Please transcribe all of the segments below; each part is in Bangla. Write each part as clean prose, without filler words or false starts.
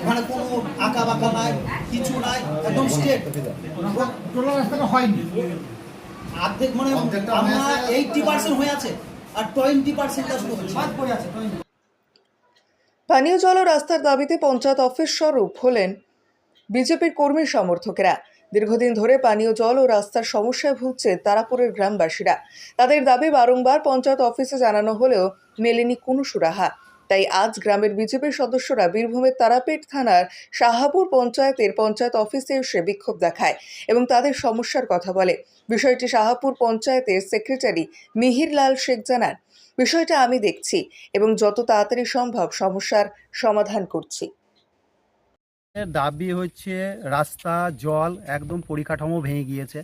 মানে কোনো আঁকা বাঁকা নাই, কিছু নাই, একদম স্ট্রেট। টোটাল রাস্তাটা হয়নি, অর্ধেক মানে আমরা 80% হয়ে আছে আর 20% কাজ বাদ পড়ে আছে। পানীয় জল ও রাস্তার দাবিতে পঞ্চায়েত অফিস স্বরূপ হলেন বিজেপির কর্মী সমর্থকেরা। দীর্ঘদিন ধরে পানীয় জল ও রাস্তার সমস্যায় ভুগছে তারাপুরের গ্রামবাসীরা। তাদের দাবি বারংবার পঞ্চায়েত অফিসে জানানো হলেও মেলেনি কোনো সুরাহা। তাই আজ গ্রামের বিজেপির সদস্যরা বীরভূমের তারাপীঠ থানার শাহাপুর পঞ্চায়েতের পঞ্চায়েত অফিসে এসে বিক্ষোভ দেখায় এবং তাদের সমস্যার কথা বলে। বিষয়টি শাহাপুর পঞ্চায়েতের সেক্রেটারি মিহির লাল শেখ জানান, বিষয়টা আমি দেখছি এবং যত তাড়াতাড়ি সম্ভব সমস্যার সমাধান করছি। দাবি হচ্ছে রাস্তা, জল, একদম পরিকাঠামো ভেঙে গিয়েছে।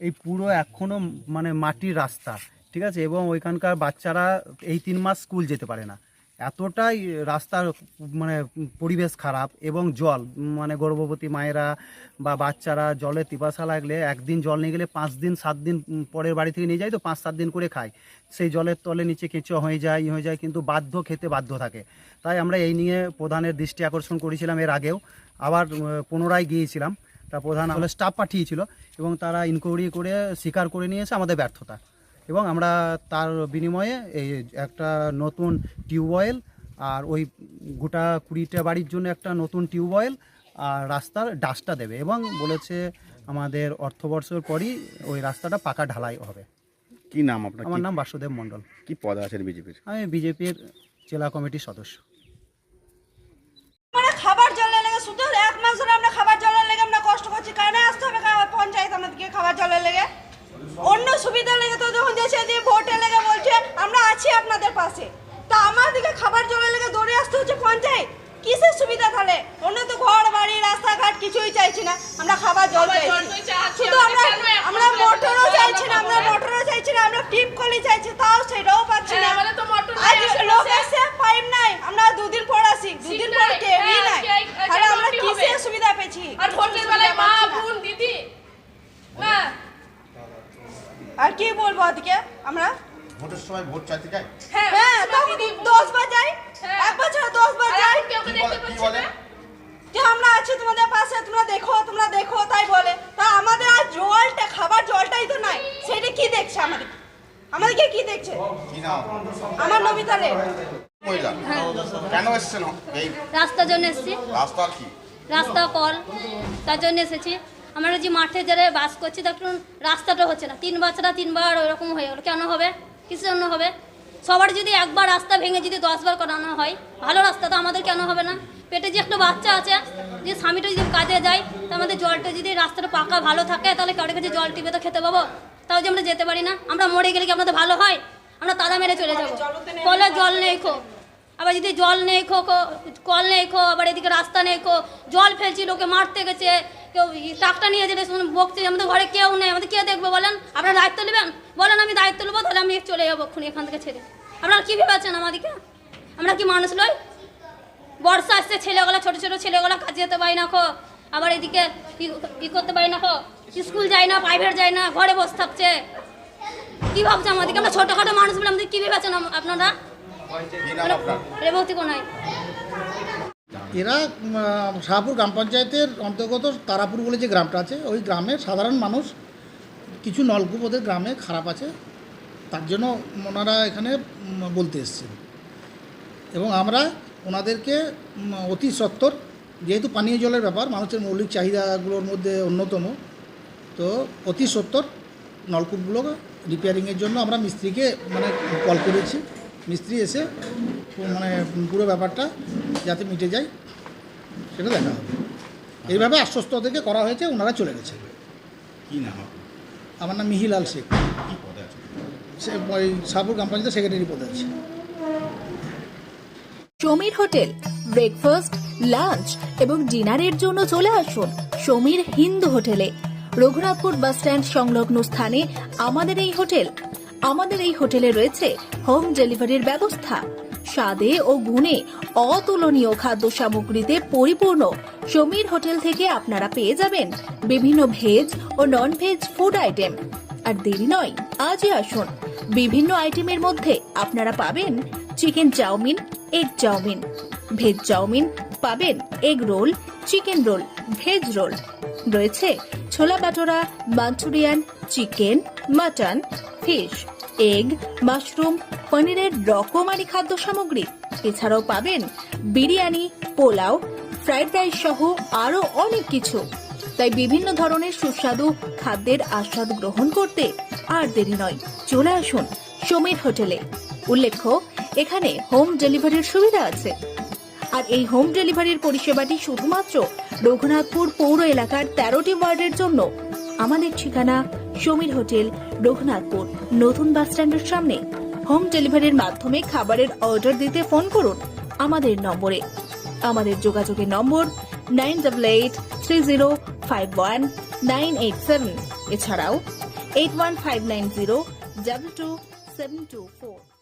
এই পুরো এখনও মানে মাটির রাস্তা, ঠিক আছে, এবং ওইখানকার বাচ্চারা এই 3 মাস স্কুল যেতে পারে না, এতটাই রাস্তার মানে পরিবেশ খারাপ। এবং জল মানে গর্ভবতী মায়েরা বা বাচ্চারা জলে পিপাসা লাগলে একদিন জল নিয়ে গেলে 5 দিন 7 দিন পরের বাড়ি থেকে নিয়ে যায়, তো 5-7 দিন করে খায়। সেই জলের তলে নিচে কেঁচো হয়ে যায়, কিন্তু খেতে বাধ্য থাকে। তাই আমরা এই নিয়ে প্রধানের দৃষ্টি আকর্ষণ করেছিলাম এর আগেও, আবার পুনরায় গিয়েছিলাম। তা প্রধান আমাদের স্টাফ পাঠিয়েছিল এবং তারা ইনকোয়ারি করে স্বীকার করে নিয়েছে আমাদের ব্যর্থতা, এবং আমরা তার বিনিময়ে এই একটা নতুন টিউবওয়েল আর ওই গোটা 20টা বাড়ির জন্য একটা নতুন টিউবওয়েল আর রাস্তার ডাস্টটা দেবে, এবং বলেছে আমাদের অর্থবর্ষের পরই ওই রাস্তাটা পাকা ঢালাই হবে। কি নাম আপনার? আমার নাম বাসুদেব মণ্ডল। কি পদ আছেন বিজেপির? আমি বিজেপির জেলা কমিটির সদস্য। খাবার জলের লেগে শুধু 1 মাস ধরে আমরা খাবার জলের লেগে আমরা কষ্ট করছি। কেন আসতে হবে পঞ্চায়েত আমাদেরকে খাবার জলের লেগে? অন্য সুবিধা লেগে তো যখন দেশে দিয়ে ভোটে লেগে বলছে আমরা আছি আপনাদের পাশে, তা আমাদেরকে খাবার জলের লেগে দৌড়ে আসতে হচ্ছে পঞ্চায়েত। কিসের সুবিধা তাহলে? অন্য তো ঘর বাড়ি রাস্তাঘাট কিছুই চাইছি না, আমরা খাবার জল চাইছি। শুধু আমরা মোটরও চাইছি না, আমরা টিপ কলি চাইছি, তাও সেটাও পাচ্ছি না। আজ লোক এসে পাইপ নাই, আমরা 2 দিন পর আসি, 2 দিন পর কেউই নাই, তাহলে আমরা কিসের সুবিধা পেয়েছি? আর ভোটের বেলায় মা বোন দিদি না, আর কি বলবো আজকে আমরা? ভোটের সময় ভোট চাইতে যাই, হ্যাঁ তখন 10 বার যাই, 1 বছর 10 বার যাই, কেউকে দেখতে পাচ্ছি না যে আমরা আছি তোমাদের পাশে, তোমরা দেখো তাই বলে। তা আমাদের আর জলটা, খাবার জলটাই তো নাই, সেটা কি দেখছে আমাদেরকে কি দেখছে? কি নাম? আমার নবিতা রে। মহিলা কেন এসেছেন? এই রাস্তার জন্য এসেছি। রাস্তার কি? রাস্তা কল, তার জন্য এসেছি। আমরা যে মাঠে যারা বাস করছি দেখুন রাস্তাটা হচ্ছে না, 3 বছর 3 বার ওইরকম হয়ে গেলো। কেন হবে? কিসের জন্য হবে? সবার যদি একবার রাস্তা ভেঙে যদি 10 বার করানো হয়, ভালো রাস্তা তো আমাদের কেন হবে না? পেটে যে একটা বাচ্চা আছে, যে স্বামীটা যদি কাজে যায়, তা আমাদের জলটা যদি রাস্তাটা পাকা ভালো থাকে, তাহলে কারোর কাছে জল টিপে তো খেতে পাবো, তাও যে আমরা যেতে পারি না। আমরা মরে গেলে কি আপনাদের ভালো হয়? আমরা তালা মেরে চলে যাবো। কলে জল নেই খো, আবার যদি জল নেই কল নেই আবার এদিকে রাস্তা নেই জল ফেলছি, লোকে মারতে গেছে, কেউ ট্রাকটা নিয়ে যেতে বকছে, আমাদের ঘরে কেউ নেই, আমাদের কে দেখবে বলেন? আপনারা দায়িত্ব নেবেন? বলেন আমি দায়িত্ব নেবো, তাহলে আমি চলে যাবো এক্ষুনি এখান থেকে ছেড়ে। আপনারা কী ভেবেছেন আমাদেরকে? আমরা কি মানুষ নই? বর্ষা আসছে, ছেলেগুলা ছোটো ছোটো ছেলেগুলা কাজে যেতে পারি না আবার এদিকে ই করতে পারি না স্কুল যায় না, প্রাইভেট যায় না, ঘরে বসে থাকছে। কী ভাবছে আমাদেরকে? আমরা ছোটোখাটো মানুষ বলে আমাদের কী ভেবেছেন আপনারা? রেবতী কোনায় এরা শাহপুর গ্রাম পঞ্চায়েতের অন্তর্গত তারাপুর বলে যে গ্রামটা আছে, ওই গ্রামের সাধারণ মানুষ, কিছু নলকূপ ওদের গ্রামে খারাপ আছে, তার জন্য ওনারা এখানে বলতে এসেছেন। এবং আমরা ওনাদেরকে অতি সত্বর, যেহেতু পানীয় জলের ব্যাপার মানুষের মৌলিক চাহিদাগুলোর মধ্যে অন্যতম, তো অতি সত্বর নলকূপগুলো রিপেয়ারিংয়ের জন্য আমরা মিস্ত্রিকে মানে কল করেছি। মিস্ত্রি এসে মানে পুরো ব্যাপারটা যাতে মিটে যায় সেটা দেখা হবে, এইভাবে আশ্বস্ত থেকে করা হয়েছে। ওনারা চলে গেছে। কি নাম? আমার নাম মিহির লাল শেখ, কি পদে আছে? সে ওই শাহপুর গ্রাম পঞ্চায়েতের সেক্রেটারি পদে আছে। সমীর হোটেল ব্রেকফাস্ট, লাঞ্চ এবং ডিনারের জন্য চলে আসুন সমীর হিন্দু হোটেলে। রঘুনাথপুর বাস স্ট্যান্ড সংলগ্ন স্থানে আমাদের এই হোটেলে রয়েছে হোম ডেলিভারির ব্যবস্থা। স্বাদে ও গুণে অতুলনীয় খাদ্য সামগ্রীতে পরিপূর্ণ সমীর হোটেল থেকে আপনারা পেয়ে যাবেন বিভিন্ন ভেজ ও নন ভেজ ফুড আইটেম। আর দেরি নয়, আজই আসুন। বিভিন্ন আইটেমের মধ্যে আপনারা পাবেন chicken chow mein, egg chow mein, veg chow mein, পাবেন egg roll, chicken roll, veg roll, রয়েছে chola bhatura, Manchurian, chicken, mutton, fish, egg, mushroom, পনিরের রকমারি খাদ্য সামগ্রী। এছাড়াও পাবেন বিরিয়ানি, পোলাও, ফ্রাইড রাইস সহ আরো অনেক কিছু। তাই বিভিন্ন ধরনের সুস্বাদু খাদ্যের আস্বাদ গ্রহণ করতে আর দেরি নয়, চলে আসুন সমীর হোটেলে। উল্লেখ্য, এখানে হোম ডেলিভারির সুবিধা আছে। আর এই হোম ডেলিভারির পরিষেবাটি শুধুমাত্র রঘুনাথপুর পৌর এলাকার 13টি ওয়ার্ডের জন্য। আমাদের ঠিকানা সমীর হোটেল, রঘুনাথপুর নতুন বাস স্ট্যান্ডের সামনে। হোম ডেলিভারির মাধ্যমে খাবারের অর্ডার দিতে ফোন করুন আমাদের নম্বরে। আমাদের যোগাযোগের নম্বর 9883051987, এছাড়াও 81590222724।